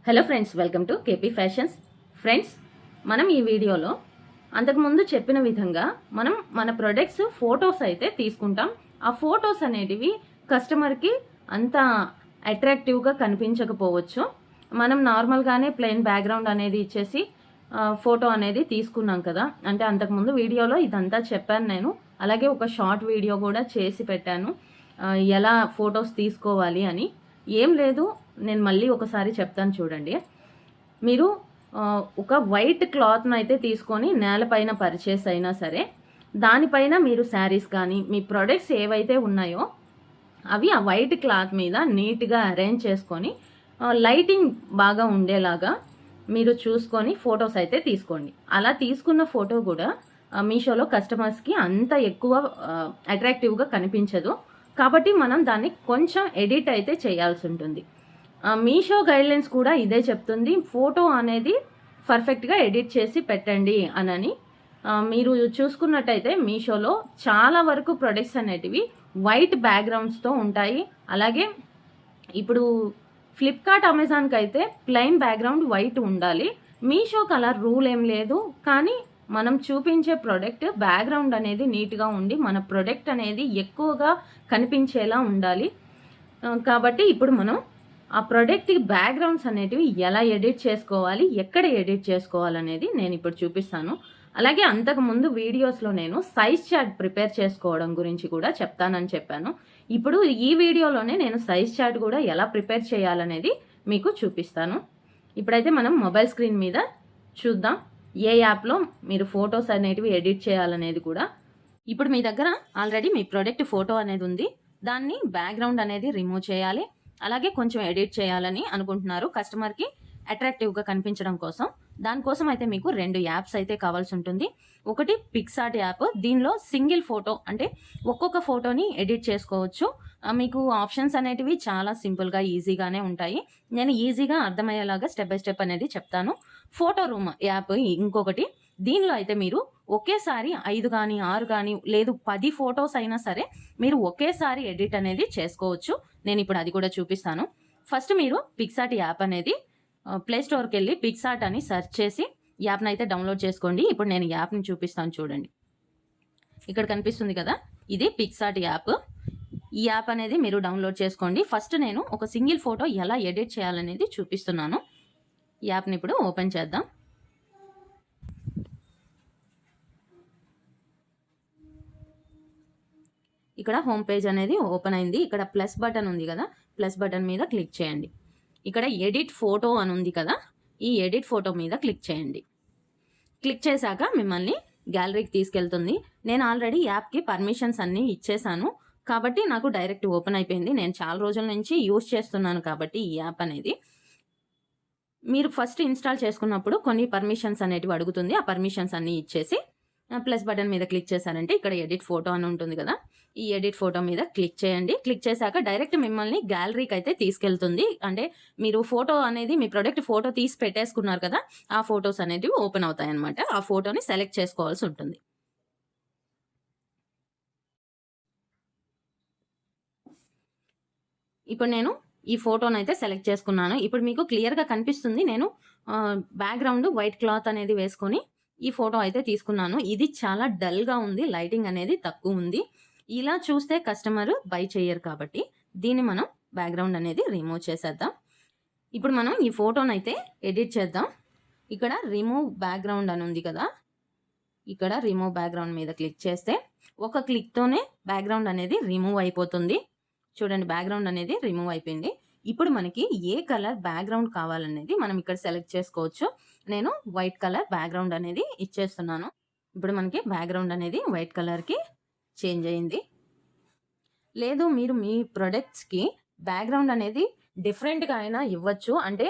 Hello friends, welcome to KP fashions. Friends, మనం ఈ వీడియోలో అంతకుముందు చెప్పిన విధంగా మనం మన ప్రొడక్ట్స్ ఫొటోస్ అయితే తీసుకుంటాం. ఆ ఫొటోస్ అనేటివి కస్టమర్కి అంత అట్రాక్టివ్గా కనిపించకపోవచ్చు. మనం నార్మల్గానే ప్లెయిన్ బ్యాక్గ్రౌండ్ అనేది ఇచ్చేసి ఫోటో అనేది తీసుకున్నాం కదా. అంటే అంతకుముందు వీడియోలో ఇదంతా చెప్పాను నేను. అలాగే ఒక షార్ట్ వీడియో కూడా చేసి పెట్టాను ఎలా ఫొటోస్ తీసుకోవాలి అని. ఏం లేదు, నేను మళ్ళీ ఒకసారి చెప్తాను చూడండి. మీరు ఒక వైట్ క్లాత్ను అయితే తీసుకొని నేలపైన పర్చేస్ అయినా సరే, దానిపైన మీరు శారీస్ కానీ మీ ప్రొడక్ట్స్ ఏవైతే ఉన్నాయో అవి ఆ వైట్ క్లాత్ మీద నీట్గా అరేంజ్ చేసుకొని లైటింగ్ బాగా ఉండేలాగా మీరు చూసుకొని ఫొటోస్ అయితే తీసుకోండి. అలా తీసుకున్న ఫోటో కూడా మీషోలో కస్టమర్స్కి అంత ఎక్కువ అట్రాక్టివ్గా కనిపించదు. కాబట్టి మనం దాన్ని కొంచెం ఎడిట్ అయితే చేయాల్సి ఉంటుంది. మీషో గైడ్లైన్స్ కూడా ఇదే చెప్తుంది, ఫోటో అనేది పర్ఫెక్ట్గా ఎడిట్ చేసి పెట్టండి అని. మీరు చూసుకున్నట్టయితే మీషోలో చాలా వరకు ప్రొడక్ట్స్ అనేటివి వైట్ బ్యాక్గ్రౌండ్స్తో ఉంటాయి. అలాగే ఇప్పుడు ఫ్లిప్కార్ట్, అమెజాన్కి అయితే ప్లెయిన్ బ్యాక్గ్రౌండ్ వైట్ ఉండాలి. మీషో కలర్ రూల్ ఏం లేదు, కానీ మనం చూపించే ప్రొడక్ట్ బ్యాక్గ్రౌండ్ అనేది నీట్గా ఉండి మన ప్రొడక్ట్ అనేది ఎక్కువగా కనిపించేలా ఉండాలి. కాబట్టి ఇప్పుడు మనం ఆ ప్రొడక్ట్కి బ్యాక్గ్రౌండ్స్ అనేటివి ఎలా ఎడిట్ చేసుకోవాలి, ఎక్కడ ఎడిట్ చేసుకోవాలనేది నేను ఇప్పుడు చూపిస్తాను. అలాగే అంతకుముందు వీడియోస్లో నేను సైజ్ చార్ట్ ప్రిపేర్ చేసుకోవడం గురించి కూడా చెప్తానని చెప్పాను. ఇప్పుడు ఈ వీడియోలోనే నేను సైజ్ చార్ట్ కూడా ఎలా ప్రిపేర్ చేయాలనేది మీకు చూపిస్తాను. ఇప్పుడైతే మనం మొబైల్ స్క్రీన్ మీద చూద్దాం ఏ యాప్లో మీరు ఫొటోస్ అనేటివి ఎడిట్ చేయాలనేది కూడా. ఇప్పుడు మీ దగ్గర ఆల్రెడీ మీ ప్రొడక్ట్ ఫోటో అనేది ఉంది, దాన్ని బ్యాక్గ్రౌండ్ అనేది రిమూవ్ చేయాలి, అలాగే కొంచెం ఎడిట్ చేయాలని అనుకుంటున్నారు కస్టమర్కి అట్రాక్టివ్గా కనిపించడం కోసం. దానికోసం అయితే మీకు 2 యాప్స్ అయితే కావాల్సి ఉంటుంది. ఒకటి పిక్సార్ట్ యాప్, దీనిలో సింగిల్ ఫోటో అంటే ఒక్కొక్క ఫోటోని ఎడిట్ చేసుకోవచ్చు. మీకు ఆప్షన్స్ అనేటివి చాలా సింపుల్గా ఈజీగానే ఉంటాయి. నేను ఈజీగా అర్థమయ్యేలాగా స్టెప్ బై స్టెప్ అనేది చెప్తాను. ఫోటో రూమ్ యాప్ ఇంకొకటి, దీనిలో అయితే మీరు ఒకేసారి 5 కానీ 6 కానీ లేదు 10 ఫొటోస్ అయినా సరే మీరు ఒకేసారి ఎడిట్ అనేది చేసుకోవచ్చు. నేను ఇప్పుడు అది కూడా చూపిస్తాను. ఫస్ట్ మీరు పిక్సార్ట్ యాప్ అనేది ప్లే స్టోర్కి వెళ్ళి పిక్సార్ట్ అని సెర్చ్ చేసి యాప్ని అయితే డౌన్లోడ్ చేసుకోండి. ఇప్పుడు నేను యాప్ని చూపిస్తాను చూడండి. ఇక్కడ కనిపిస్తుంది కదా, ఇది పిక్సార్ట్ యాప్. ఈ యాప్ అనేది మీరు డౌన్లోడ్ చేసుకోండి. ఫస్ట్ నేను ఒక సింగిల్ ఫోటో ఎలా ఎడిట్ చేయాలనేది చూపిస్తున్నాను. ఈ యాప్ని ఇప్పుడు ఓపెన్ చేద్దాం. ఇక్కడ హోమ్ పేజ్ అనేది ఓపెన్ అయింది. ఇక్కడ ప్లస్ బటన్ ఉంది కదా, ప్లస్ బటన్ మీద క్లిక్ చేయండి. ఇక్కడ ఎడిట్ ఫోటో అని ఉంది కదా, ఈ ఎడిట్ ఫోటో మీద క్లిక్ చేయండి. క్లిక్ చేశాక మిమ్మల్ని గ్యాలరీకి తీసుకెళ్తుంది. నేను ఆల్రెడీ యాప్కి పర్మిషన్స్ అన్నీ ఇచ్చేసాను కాబట్టి నాకు డైరెక్ట్ ఓపెన్ అయిపోయింది. నేను చాలా రోజుల నుంచి యూజ్ చేస్తున్నాను కాబట్టి ఈ యాప్ అనేది. మీరు ఫస్ట్ ఇన్స్టాల్ చేసుకున్నప్పుడు కొన్ని పర్మిషన్స్ అనేటివి అడుగుతుంది. ఆ పర్మిషన్స్ అన్నీ ఇచ్చేసి ప్లస్ బటన్ మీద క్లిక్ చేశారంటే ఇక్కడ ఎడిట్ ఫోటో అని ఉంటుంది కదా, ఈ ఎడిట్ ఫోటో మీద క్లిక్ చేయండి. క్లిక్ చేశాక డైరెక్ట్ మిమ్మల్ని గ్యాలరీకి అయితే తీసుకెళ్తుంది. అంటే మీరు ఫోటో అనేది మీ ప్రొడక్ట్ ఫోటో తీసి పెట్టేసుకున్నారు కదా, ఆ ఫొటోస్ అనేటివి ఓపెన్ అవుతాయి అనమాట. ఆ ఫోటోని సెలెక్ట్ చేసుకోవాల్సి ఉంటుంది. ఇప్పుడు నేను ఈ ఫోటోని అయితే సెలెక్ట్ చేసుకున్నాను. ఇప్పుడు మీకు క్లియర్గా కనిపిస్తుంది. నేను బ్యాక్గ్రౌండ్ వైట్ క్లాత్ అనేది వేసుకొని ఈ ఫోటో అయితే తీసుకున్నాను. ఇది చాలా డల్గా ఉంది, లైటింగ్ అనేది తక్కువ ఉంది. ఇలా చూస్తే కస్టమర్ బై చేయరు కాబట్టి దీన్ని మనం బ్యాక్గ్రౌండ్ అనేది రిమూవ్ చేసేద్దాం. ఇప్పుడు మనం ఈ ఫోటోని అయితే ఎడిట్ చేద్దాం. ఇక్కడ రిమూవ్ బ్యాక్గ్రౌండ్ అని ఉంది కదా, ఇక్కడ రిమూవ్ బ్యాక్గ్రౌండ్ మీద క్లిక్ చేస్తే ఒక క్లిక్తోనే బ్యాక్గ్రౌండ్ అనేది రిమూవ్ అయిపోతుంది. చూడండి, బ్యాక్గ్రౌండ్ అనేది రిమూవ్ అయిపోయింది. ఇప్పుడు మనకి ఏ కలర్ బ్యాక్గ్రౌండ్ కావాలనేది మనం ఇక్కడ సెలెక్ట్ చేసుకోవచ్చు. నేను వైట్ కలర్ బ్యాక్గ్రౌండ్ అనేది ఇచ్చేస్తున్నాను. ఇప్పుడు మనకి బ్యాక్గ్రౌండ్ అనేది వైట్ కలర్కి చేంజ్ అయింది. లేదు మీరు మీ ప్రొడక్ట్స్కి బ్యాక్గ్రౌండ్ అనేది డిఫరెంట్గా అయినా ఇవ్వచ్చు. అంటే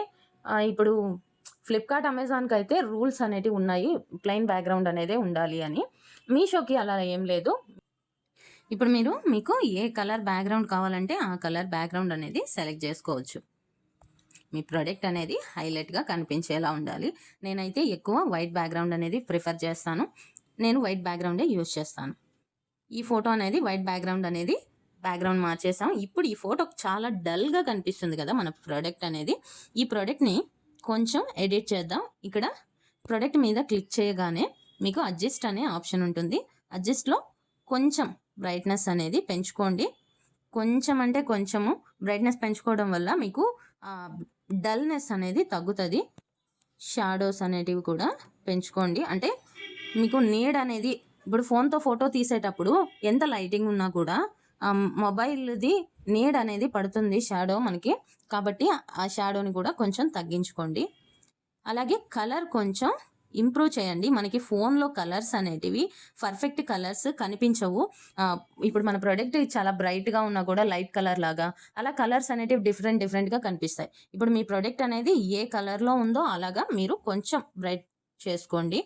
ఇప్పుడు ఫ్లిప్కార్ట్, అమెజాన్కి అయితే రూల్స్ అనేటివి ఉన్నాయి, ప్లెయిన్ బ్యాక్గ్రౌండ్ అనేదే ఉండాలి అని. మీషోకి అలా ఏం లేదు. ఇప్పుడు మీకు ఏ కలర్ బ్యాక్గ్రౌండ్ కావాలంటే ఆ కలర్ బ్యాక్గ్రౌండ్ అనేది సెలెక్ట్ చేసుకోవచ్చు. మీ ప్రోడక్ట్ అనేది హైలైట్గా కనిపించేలా ఉండాలి. నేనైతే ఎక్కువ వైట్ బ్యాక్గ్రౌండ్ అనేది ప్రిఫర్ చేస్తాను. నేను వైట్ బ్యాక్గ్రౌండే యూజ్ చేస్తాను. ఈ ఫోటో అనేది వైట్ బ్యాక్గ్రౌండ్ అనేది బ్యాక్గ్రౌండ్ మార్చేసాం. ఇప్పుడు ఈ ఫోటో చాలా డల్గా కనిపిస్తుంది కదా మన ప్రోడక్ట్ అనేది. ఈ ప్రోడక్ట్ని కొంచెం ఎడిట్ చేద్దాం. ఇక్కడ ప్రొడక్ట్ మీద క్లిక్ చేయగానే మీకు అడ్జస్ట్ అనే ఆప్షన్ ఉంటుంది. అడ్జస్ట్లో కొంచెం బ్రైట్నెస్ అనేది పెంచుకోండి. కొంచెం అంటే కొంచెము బ్రైట్నెస్ పెంచుకోవడం వల్ల మీకు డల్నెస్ అనేది తగ్గుతుంది. షాడోస్ అనేటివి కూడా పెంచుకోండి. అంటే మీకు నీడ్ అనేది ఇప్పుడు ఫోన్తో ఫోటో తీసేటప్పుడు ఎంత లైటింగ్ ఉన్నా కూడా మొబైల్ది నీడ్ అనేది పడుతుంది షాడో మనకి. కాబట్టి ఆ షాడోని కూడా కొంచెం తగ్గించుకోండి. అలాగే కలర్ కొంచెం ఇంప్రూవ్ చేయండి. మనకి ఫోన్లో కలర్స్ అనేటివి పర్ఫెక్ట్ కలర్స్ కనిపించవు. ఇప్పుడు మన ప్రోడక్ట్ చాలా బ్రైట్గా ఉన్నా కూడా లైట్ కలర్ లాగా అలా కలర్స్ అనేటివి డిఫరెంట్గా కనిపిస్తాయి. ఇప్పుడు మీ ప్రోడక్ట్ అనేది ఏ కలర్లో ఉందో అలాగా మీరు కొంచెం బ్రైట్ చేసుకోండి.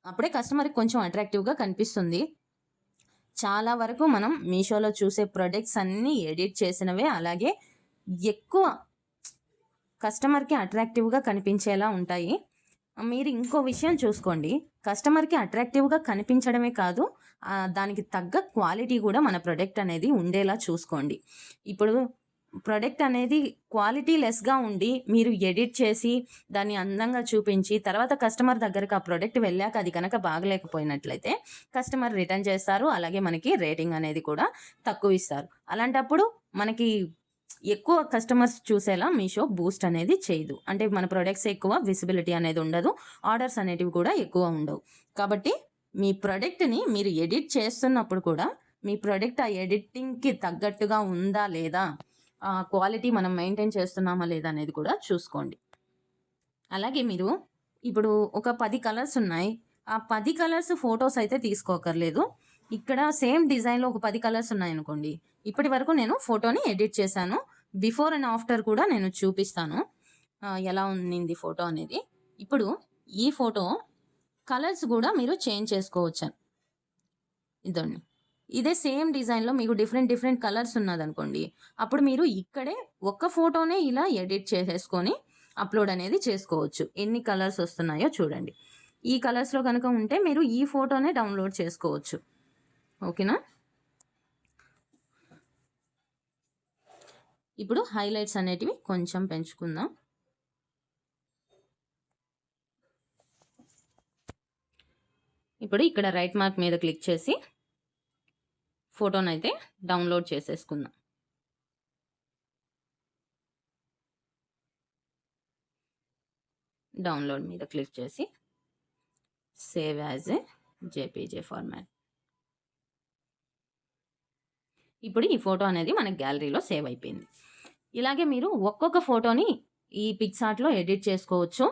అప్పుడే కస్టమర్కి కొంచెం అట్రాక్టివ్గా కనిపిస్తుంది. చాలా వరకు మనం మీషోలో చూసే ప్రొడక్ట్స్ అన్నీ ఎడిట్ చేసినవే, అలాగే ఎక్కువ కస్టమర్కి అట్రాక్టివ్గా కనిపించేలా ఉంటాయి. మీరు ఇంకో విషయం చూసుకోండి, కస్టమర్కి అట్రాక్టివ్గా కనిపించడమే కాదు, దానికి తగ్గ క్వాలిటీ కూడా మన ప్రొడక్ట్ అనేది ఉండేలా చూసుకోండి. ఇప్పుడు ప్రొడక్ట్ అనేది క్వాలిటీ లెస్గా ఉండి మీరు ఎడిట్ చేసి దాన్ని అందంగా చూపించి తర్వాత కస్టమర్ దగ్గరకు ఆ ప్రొడక్ట్ వెళ్ళాక అది కనుక బాగలేకపోయినట్లయితే కస్టమర్ రిటర్న్ చేస్తారు. అలాగే మనకి రేటింగ్ అనేది కూడా తక్కువ ఇస్తారు. అలాంటప్పుడు మనకి ఎక్కువ కస్టమర్స్ చూసేలా మీషో బూస్ట్ అనేది చేయదు. అంటే మన ప్రొడక్ట్స్ ఎక్కువ విజిబిలిటీ అనేది ఉండదు, ఆర్డర్స్ అనేటివి కూడా ఎక్కువ ఉండవు. కాబట్టి మీ ప్రొడక్ట్ని మీరు ఎడిట్ చేస్తున్నప్పుడు కూడా మీ ప్రొడక్ట్ ఆ ఎడిటింగ్కి తగ్గట్టుగా ఉందా లేదా, క్వాలిటీ మనం మెయింటైన్ చేస్తున్నామా లేదా అనేది కూడా చూసుకోండి. అలాగే మీరు ఇప్పుడు ఒక 10 కలర్స్ ఉన్నాయి, ఆ 10 కలర్స్ ఫొటోస్ అయితే తీసుకోకర్లేదు. ఇక్కడ సేమ్ డిజైన్లో ఒక 10 కలర్స్ ఉన్నాయనుకోండి, ఇప్పటి వరకు నేను ఫోటోని ఎడిట్ చేశాను. బిఫోర్ అండ్ ఆఫ్టర్ కూడా నేను చూపిస్తాను ఎలా ఉంది ఫోటో అనేది. ఇప్పుడు ఈ ఫోటో కలర్స్ కూడా మీరు చేంజ్ చేసుకోవచ్చు. ఇదండి, ఇదే సేమ్ డిజైన్లో మీకు డిఫరెంట్ కలర్స్ ఉన్నదనుకోండి, అప్పుడు మీరు ఇక్కడే ఒక్క ఫోటోనే ఇలా ఎడిట్ చేసేసుకొని అప్లోడ్ అనేది చేసుకోవచ్చు. ఎన్ని కలర్స్ వస్తున్నాయో చూడండి. ఈ కలర్స్లో కనుక ఉంటే మీరు ఈ ఫోటోనే డౌన్లోడ్ చేసుకోవచ్చు. ఓకేనా? ఇప్పుడు హైలైట్స్ అనేటివి కొంచెం పెంచుకుందాం. ఇప్పుడు ఇక్కడ రైట్ మార్క్ మీద క్లిక్ చేసి ఫోటోని అయితే డౌన్లోడ్ చేసేసుకుందాం. డౌన్లోడ్ మీద క్లిక్ చేసి save as a JPG format. ఇప్పుడు ఈ ఫోటో అనేది మన గ్యాలరీలో సేవ్ అయిపోయింది. ఇలాగే మీరు ఒక్కొక్క ఫోటోని ఈ పిక్సార్ట్లో ఎడిట్ చేసుకోవచ్చు.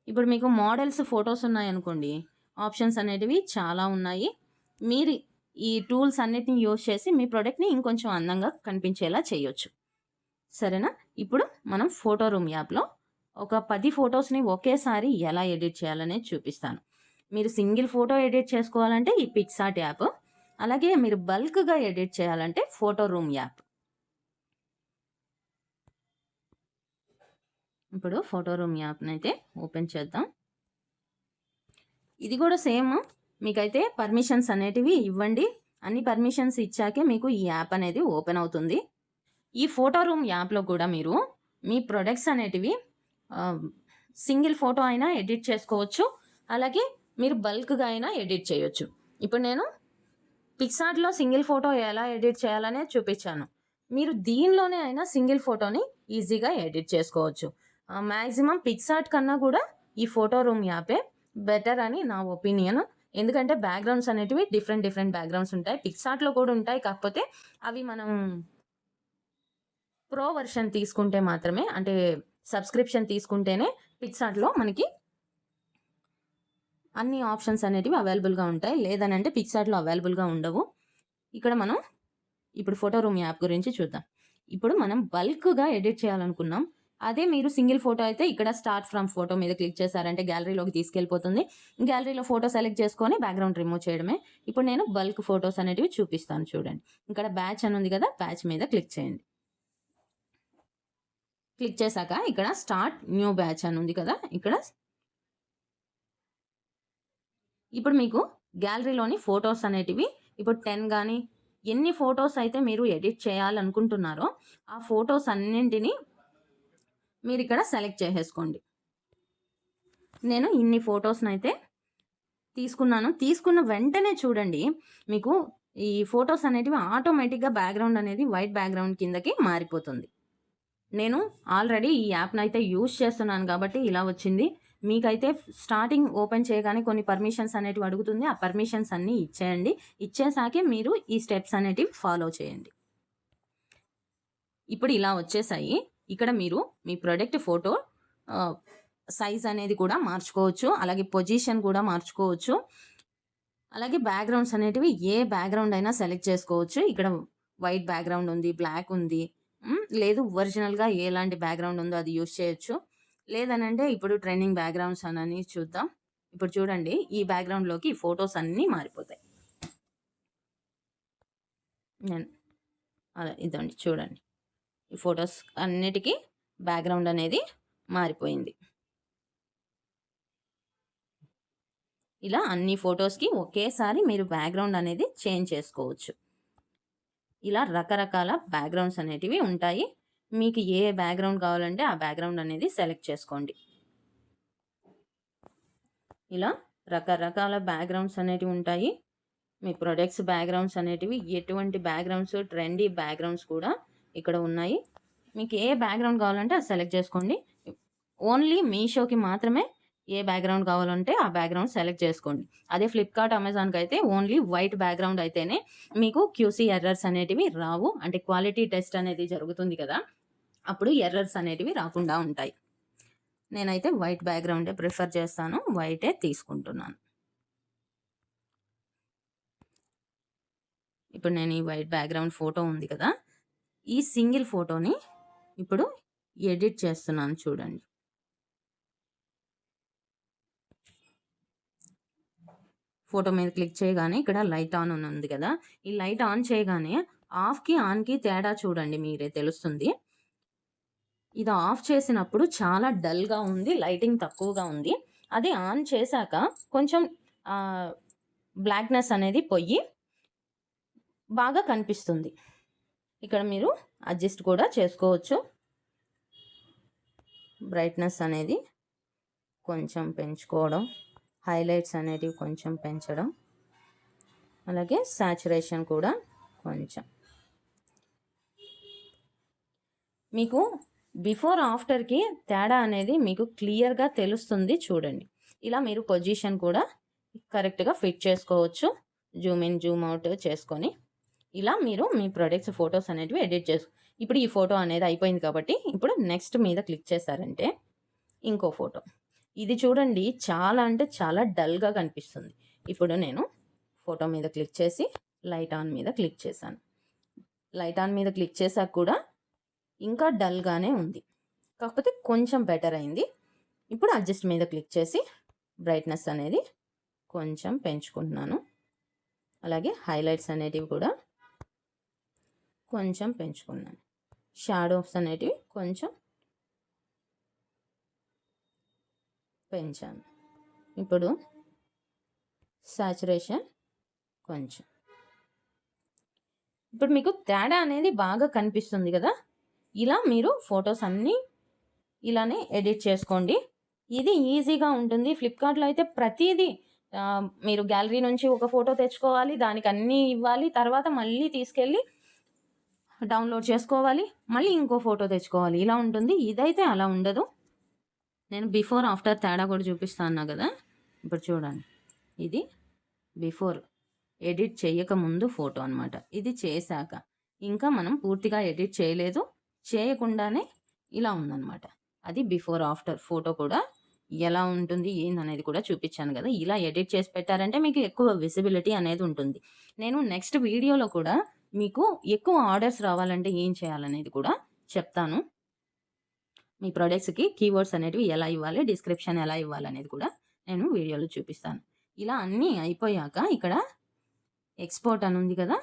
ఇప్పుడు మీకు మోడల్స్ ఫొటోస్ ఉన్నాయనుకోండి, ఆప్షన్స్ అనేటివి చాలా ఉన్నాయి. మీరు ఈ టూల్స్ అన్నిటిని యూజ్ చేసి మీ ప్రోడక్ట్ని ఇంకొంచెం అందంగా కనిపించేలా చేయొచ్చు. సరేనా? ఇప్పుడు మనం ఫోటో రూమ్ యాప్లో ఒక 10 ఫొటోస్ని ఒకేసారి ఎలా ఎడిట్ చేయాలనేది చూపిస్తాను. మీరు సింగిల్ ఫోటో ఎడిట్ చేసుకోవాలంటే ఈ పిక్సార్ట్ యాప్, అలాగే మీరు బల్క్గా ఎడిట్ చేయాలంటే ఫోటో రూమ్ యాప్. ఇప్పుడు ఫోటో రూమ్ యాప్ని అయితే ఓపెన్ చేద్దాం. ఇది కూడా సేమ్, మీకైతే పర్మిషన్స్ అనేటివి ఇవ్వండి. అన్ని పర్మిషన్స్ ఇచ్చాకే మీకు ఈ యాప్ అనేది ఓపెన్ అవుతుంది. ఈ ఫోటో రూమ్ యాప్లో కూడా మీరు మీ ప్రొడక్ట్స్ అనేటివి సింగిల్ ఫోటో అయినా ఎడిట్ చేసుకోవచ్చు, అలాగే మీరు బల్క్గా అయినా ఎడిట్ చేయొచ్చు. ఇప్పుడు నేను పిక్సార్ట్లో సింగిల్ ఫోటో ఎలా ఎడిట్ చేయాలనే చూపించాను. మీరు దీనిలోనే అయినా సింగిల్ ఫోటోని ఈజీగా ఎడిట్ చేసుకోవచ్చు. మ్యాక్సిమం పిక్సార్ట్ కన్నా కూడా ఈ ఫోటో రూమ్ యాపే బెటర్ అని నా ఒపీనియన్. ఎందుకంటే బ్యాక్గ్రౌండ్స్ అనేటివి డిఫరెంట్ బ్యాక్గ్రౌండ్స్ ఉంటాయి, పిక్సార్ట్లో కూడా ఉంటాయి. కాకపోతే అవి మనం ప్రో వర్షన్ తీసుకుంటే మాత్రమే, అంటే సబ్స్క్రిప్షన్ తీసుకుంటేనే పిక్సార్ట్లో మనకి అన్ని ఆప్షన్స్ అనేటివి అవైలబుల్గా ఉంటాయి, లేదనంటే పిక్సార్ట్లో అవైలబుల్గా ఉండవు. ఇక్కడ మనం ఇప్పుడు ఫోటో రూమ్ యాప్ గురించి చూద్దాం. ఇప్పుడు మనం బల్క్గా ఎడిట్ చేయాలనుకున్నాం. అదే మీరు సింగిల్ ఫోటో అయితే ఇక్కడ స్టార్ట్ ఫ్రమ్ ఫోటో మీద క్లిక్ చేశారంటే గ్యాలరీలోకి తీసుకెళ్ళిపోతుంది. గ్యాలరీలో ఫోటో సెలెక్ట్ చేసుకొని బ్యాక్గ్రౌండ్ రిమూవ్ చేయడమే. ఇప్పుడు నేను బల్క్ ఫొటోస్ అనేటివి చూపిస్తాను చూడండి. ఇక్కడ బ్యాచ్ అని ఉంది కదా, బ్యాచ్ మీద క్లిక్ చేయండి. క్లిక్ చేశాక ఇక్కడ స్టార్ట్ న్యూ బ్యాచ్ అని ఉంది కదా, ఇక్కడ ఇప్పుడు మీకు గ్యాలరీలోని ఫొటోస్ అనేటివి ఇప్పుడు 10 కానీ ఎన్ని ఫొటోస్ అయితే మీరు ఎడిట్ చేయాలనుకుంటున్నారో ఆ ఫొటోస్ అన్నింటినీ మీరు ఇక్కడ సెలెక్ట్ చేసేసుకోండి. నేను ఇన్ని ఫొటోస్నైతే తీసుకున్నాను. తీసుకున్న వెంటనే చూడండి మీకు ఈ ఫొటోస్ అనేటివి ఆటోమేటిక్‌గా బ్యాక్‌గ్రౌండ్ అనేది వైట్ బ్యాక్‌గ్రౌండ్ కిందకి మారిపోతుంది. నేను ఆల్రెడీ ఈ యాప్‌నైతే యూజ్ చేస్తున్నాను కాబట్టి ఇలా వచ్చింది. మీకైతే స్టార్టింగ్ ఓపెన్ చేయగానే కొన్ని పర్మిషన్స్ అనేటివి అడుగుతుంది. ఆ పర్మిషన్స్ అన్నీ ఇచ్చేయండి. ఇచ్చేసాకే మీరు ఈ స్టెప్స్ అనేటివి ఫాలో చేయండి. ఇప్పుడు ఇలా వచ్చేసాయి. ఇక్కడ మీరు మీ ప్రొడక్ట్ ఫోటో సైజ్ అనేది కూడా మార్చుకోవచ్చు. అలాగే పొజిషన్ కూడా మార్చుకోవచ్చు. అలాగే బ్యాక్‌గ్రౌండ్స్ అనేటివి ఏ బ్యాక్‌గ్రౌండ్ అయినా సెలెక్ట్ చేసుకోవచ్చు. ఇక్కడ వైట్ బ్యాక్‌గ్రౌండ్ ఉంది, బ్లాక్ ఉంది. లేదు ఒరిజినల్‌గా ఎలాంటి బ్యాక్‌గ్రౌండ్ ఉందో అది యూజ్ చేయొచ్చు. లేదనంటే ఇప్పుడు ట్రెండింగ్ బ్యాక్‌గ్రౌండ్స్ అని చూద్దాం. ఇప్పుడు చూడండి ఈ బ్యాక్‌గ్రౌండ్‌లోకి ఫొటోస్ అన్నీ మారిపోతాయి. ఇదండి చూడండి. ఈ ఫొటోస్ అన్నిటికీ బ్యాక్‌గ్రౌండ్ అనేది మారిపోయింది. ఇలా అన్ని ఫొటోస్‌కి ఒకేసారి మీరు బ్యాక్‌గ్రౌండ్ అనేది చేంజ్ చేసుకోవచ్చు. ఇలా రకరకాల బ్యాక్‌గ్రౌండ్స్ అనేటివి ఉంటాయి. మీకు ఏ బ్యాక్‌గ్రౌండ్ కావాలంటే ఆ బ్యాక్‌గ్రౌండ్ అనేది సెలెక్ట్ చేసుకోండి. ఇలా రకరకాల బ్యాక్‌గ్రౌండ్స్ అనేటివి ఉంటాయి. మీ ప్రొడక్ట్స్ బ్యాక్‌గ్రౌండ్స్ అనేటివి ఎటువంటి బ్యాక్‌గ్రౌండ్స్ ట్రెండీ బ్యాక్‌గ్రౌండ్స్ కూడా ఇక్కడ ఉన్నాయి. మీకు ఏ బ్యాక్‌గ్రౌండ్ కావాలంటే అది సెలెక్ట్ చేసుకోండి. ఓన్లీ మీషోకి మాత్రమే ఏ బ్యాక్‌గ్రౌండ్ కావాలంటే ఆ బ్యాక్‌గ్రౌండ్ సెలెక్ట్ చేసుకోండి. అదే ఫ్లిప్‌కార్ట్, అమెజాన్‌కి అయితే ఓన్లీ వైట్ బ్యాక్‌గ్రౌండ్ అయితేనే మీకు క్యూసీ ఎర్రర్స్ అనేటివి రావు. అంటే క్వాలిటీ టెస్ట్ అనేది జరుగుతుంది కదా, అప్పుడు ఎర్రర్స్ అనేటివి రాకుండా ఉంటాయి. నేనైతే వైట్ బ్యాక్‌గ్రౌండే ప్రిఫర్ చేస్తాను. వైటే తీసుకుంటున్నాను. ఇప్పుడు నేను ఈ వైట్ బ్యాక్‌గ్రౌండ్ ఫోటో ఉంది కదా, ఈ సింగిల్ ఫోటోని ఇప్పుడు ఎడిట్ చేస్తున్నాను చూడండి. ఫోటో మీద క్లిక్ చేయగానే ఇక్కడ లైట్ ఆన్ అని ఉంది కదా, ఈ లైట్ ఆన్ చేయగానే ఆఫ్కి ఆన్కి తేడా చూడండి, మీరే తెలుస్తుంది. ఇది ఆఫ్ చేసినప్పుడు చాలా డల్గా ఉంది, లైటింగ్ తక్కువగా ఉంది. అది ఆన్ చేశాక కొంచెం బ్లాక్నెస్ అనేది పోయి బాగా కనిపిస్తుంది. ఇక్కడ మీరు అడ్జస్ట్ కూడా చేసుకోవచ్చు. బ్రైట్నెస్ అనేది కొంచెం పెంచుకోవడం, హైలైట్స్ అనేటివి కొంచెం పెంచడం, అలాగే సాచురేషన్ కూడా కొంచెం. మీకు బిఫోర్ ఆఫ్టర్కి తేడా అనేది మీకు క్లియర్గా తెలుస్తుంది చూడండి. ఇలా మీరు పొజిషన్ కూడా కరెక్ట్గా ఫిట్ చేసుకోవచ్చు. జూమ్ ఇన్ జూమ్ అవుట్ చేసుకొని ఇలా మీరు మీ ప్రొడక్ట్స్ ఫొటోస్ అనేటివి ఎడిట్ చేసుకో. ఇప్పుడు ఈ ఫోటో అనేది అయిపోయింది కాబట్టి ఇప్పుడు నెక్స్ట్ మీద క్లిక్ చేశారంటే ఇంకో ఫోటో. ఇది చూడండి చాలా అంటే చాలా డల్గా కనిపిస్తుంది. ఇప్పుడు నేను ఫోటో మీద క్లిక్ చేసి లైట్ ఆన్ మీద క్లిక్ చేశాను. లైట్ ఆన్ మీద క్లిక్ చేశాక కూడా ఇంకా డల్గానే ఉంది, కాకపోతే కొంచెం బెటర్ అయింది. ఇప్పుడు అడ్జస్ట్ మీద క్లిక్ చేసి బ్రైట్నెస్ అనేది కొంచెం పెంచుకుంటున్నాను. అలాగే హైలైట్స్ అనేటివి కూడా కొంచెం పెంచుకున్నాను. షాడోస్ అనేటివి కొంచెం పెంచాను. ఇప్పుడు సాచురేషన్ కొంచెం. ఇప్పుడు మీకు తేడా అనేది బాగా కనిపిస్తుంది కదా. ఇలా మీరు ఫొటోస్ అన్నీ ఇలానే ఎడిట్ చేసుకోండి. ఇది ఈజీగా ఉంటుంది. ఫ్లిప్కార్ట్లో అయితే ప్రతిదీ మీరు గ్యాలరీ నుంచి ఒక ఫోటో తెచ్చుకోవాలి, దానికి అన్నీ ఇవ్వాలి, తర్వాత మళ్ళీ తీసుకెళ్ళి డౌన్లోడ్ చేసుకోవాలి, మళ్ళీ ఇంకో ఫోటో తెచ్చుకోవాలి, ఇలా ఉంటుంది. ఇదైతే అలా ఉండదు. నేను బిఫోర్ ఆఫ్టర్ తేడా కూడా చూపిస్తాను కదా. ఇప్పుడు చూడండి, ఇది బిఫోర్ ఎడిట్ చేయకముందు ఫోటో అనమాట. ఇది చేశాక ఇంకా మనం పూర్తిగా ఎడిట్ చేయలేదు, చేయకుండానే ఇలా ఉందన్నమాట. అది బిఫోర్ ఆఫ్టర్ ఫోటో కూడా ఎలా ఉంటుంది ఏందనేది కూడా చూపించాను కదా. ఇలా ఎడిట్ చేసి పెట్టారంటే మీకు ఎక్కువ విజిబిలిటీ అనేది ఉంటుంది. నేను నెక్స్ట్ వీడియోలో కూడా మీకు ఎక్కువ ఆర్డర్స్ రావాలంటే ఏం చేయాలనేది కూడా చెప్తాను. మీ ప్రొడక్ట్స్కి కీవర్డ్స్ అనేటివి ఎలా ఇవ్వాలి, డిస్క్రిప్షన్ ఎలా ఇవ్వాలనేది కూడా నేను వీడియోలో చూపిస్తాను. ఇలా అన్నీ అయిపోయాక ఇక్కడ ఎక్స్పోర్ట్ అని ఉంది కదా,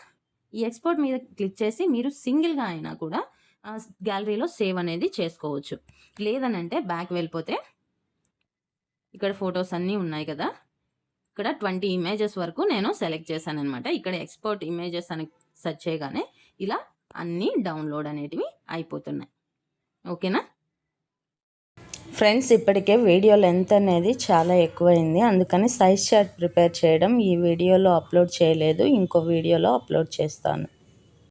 ఈ ఎక్స్పోర్ట్ మీద క్లిక్ చేసి మీరు సింగిల్గా అయినా కూడా గ్యాలరీలో సేవ్ అనేది చేసుకోవచ్చు. లేదనంటే బ్యాక్ వెళ్ళిపోతే ఇక్కడ ఫొటోస్ అన్నీ ఉన్నాయి కదా, ఇక్కడ 20 ఇమేజెస్ వరకు నేను సెలెక్ట్ చేశాను అనమాట. ఇక్కడ ఎక్స్పోర్ట్ ఇమేజెస్ అని సెర్చ్ చేయగానే ఇలా అన్నీ డౌన్లోడ్ అనేటివి అయిపోతున్నాయి. ఓకేనా ఫ్రెండ్స్, ఇప్పటికే వీడియో లెంత్ అనేది చాలా ఎక్కువైంది, అందుకని సైజ్ చార్ట్ ప్రిపేర్ చేయడం ఈ వీడియోలో అప్లోడ్ చేయలేదు, ఇంకో వీడియోలో అప్లోడ్ చేస్తాను.